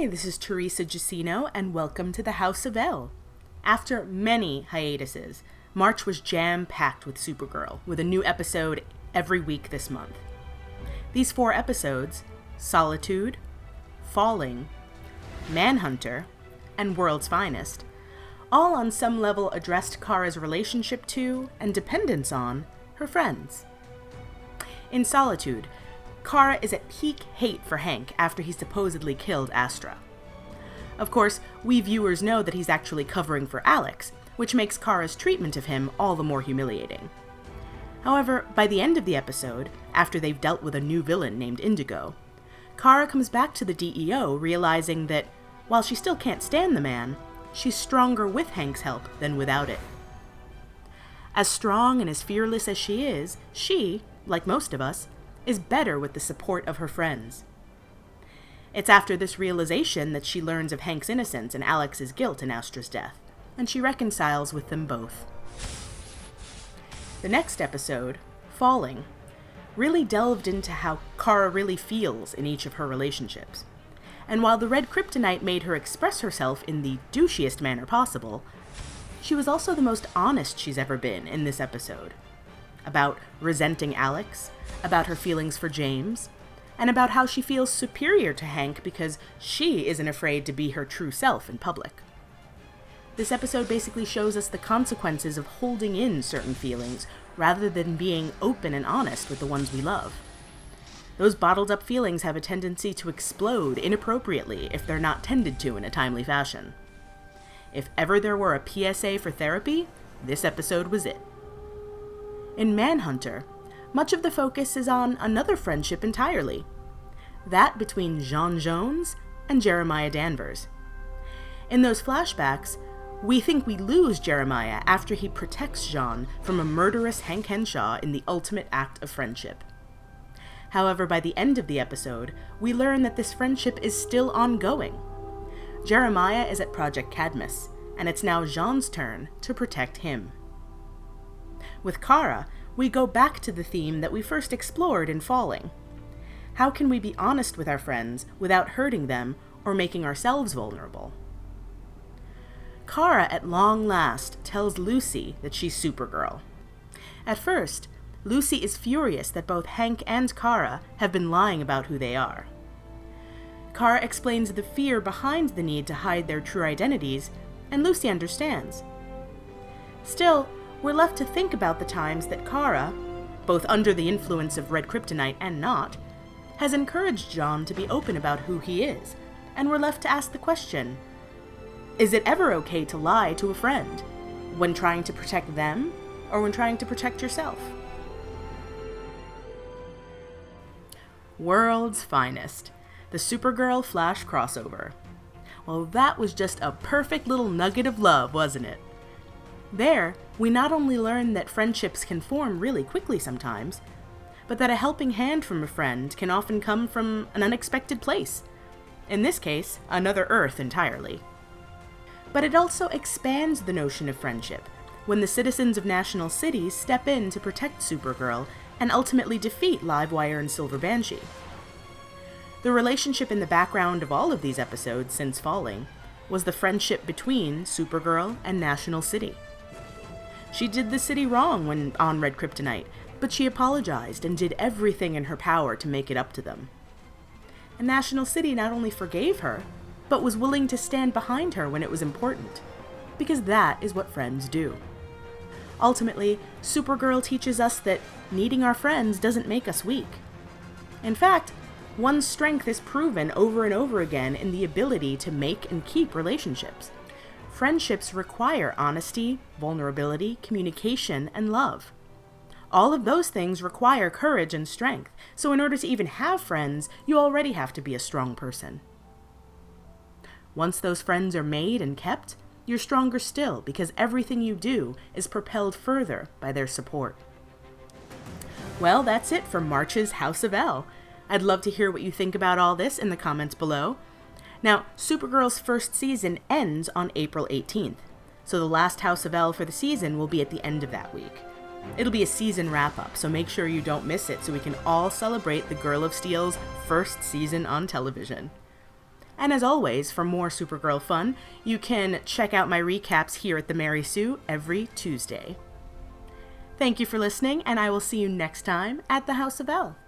Hi, this is Teresa Giacino, and welcome to the House of El. After many hiatuses, March was jam-packed with Supergirl, with a new episode every week this month. These 4 episodes, Solitude, Falling, Manhunter, and World's Finest, all on some level addressed Kara's relationship to, and dependence on, her friends. In Solitude, Kara is at peak hate for Hank after he supposedly killed Astra. Of course, we viewers know that he's actually covering for Alex, which makes Kara's treatment of him all the more humiliating. However, by the end of the episode, after they've dealt with a new villain named Indigo, Kara comes back to the DEO realizing that, while she still can't stand the man, she's stronger with Hank's help than without it. As strong and as fearless as she is, she, like most of us, is better with the support of her friends. It's after this realization that she learns of Hank's innocence and Alex's guilt in Astra's death, and she reconciles with them both. The next episode, Falling, really delved into how Kara really feels in each of her relationships. And while the red kryptonite made her express herself in the douchiest manner possible, she was also the most honest she's ever been in this episode. About resenting Alex, about her feelings for James, and about how she feels superior to Hank because she isn't afraid to be her true self in public. This episode basically shows us the consequences of holding in certain feelings rather than being open and honest with the ones we love. Those bottled up feelings have a tendency to explode inappropriately if they're not tended to in a timely fashion. If ever there were a PSA for therapy, this episode was it. In Manhunter, much of the focus is on another friendship entirely. That between J'onn J'onzz and Jeremiah Danvers. In those flashbacks, we think we lose Jeremiah after he protects J'onn from a murderous Hank Henshaw in the ultimate act of friendship. However, by the end of the episode, we learn that this friendship is still ongoing. Jeremiah is at Project Cadmus, and it's now J'onn's turn to protect him. With Kara, we go back to the theme that we first explored in Falling. How can we be honest with our friends without hurting them or making ourselves vulnerable? Kara, at long last, tells Lucy that she's Supergirl. At first, Lucy is furious that both Hank and Kara have been lying about who they are. Kara explains the fear behind the need to hide their true identities, and Lucy understands. Still, we're left to think about the times that Kara, both under the influence of red kryptonite and not, has encouraged J'onn to be open about who he is, and we're left to ask the question, is it ever okay to lie to a friend, when trying to protect them, or when trying to protect yourself? World's Finest, the Supergirl Flash crossover. Well, that was just a perfect little nugget of love, wasn't it? There, we not only learn that friendships can form really quickly sometimes, but that a helping hand from a friend can often come from an unexpected place. In this case, another Earth entirely. But it also expands the notion of friendship when the citizens of national cities step in to protect Supergirl and ultimately defeat Livewire and Silver Banshee. The relationship in the background of all of these episodes since Falling was the friendship between Supergirl and National City. She did the city wrong when on red kryptonite, but she apologized and did everything in her power to make it up to them. And National City not only forgave her, but was willing to stand behind her when it was important, because that is what friends do. Ultimately, Supergirl teaches us that needing our friends doesn't make us weak. In fact, one's strength is proven over and over again in the ability to make and keep relationships. Friendships require honesty, vulnerability, communication, and love. All of those things require courage and strength, so in order to even have friends, you already have to be a strong person. Once those friends are made and kept, you're stronger still because everything you do is propelled further by their support. Well, that's it for March's House of El. I'd love to hear what you think about all this in the comments below. Now, Supergirl's first season ends on April 18th, so the last House of El for the season will be at the end of that week. It'll be a season wrap-up, so make sure you don't miss it so we can all celebrate the Girl of Steel's first season on television. And as always, for more Supergirl fun, you can check out my recaps here at the Mary Sue every Tuesday. Thank you for listening, and I will see you next time at the House of El.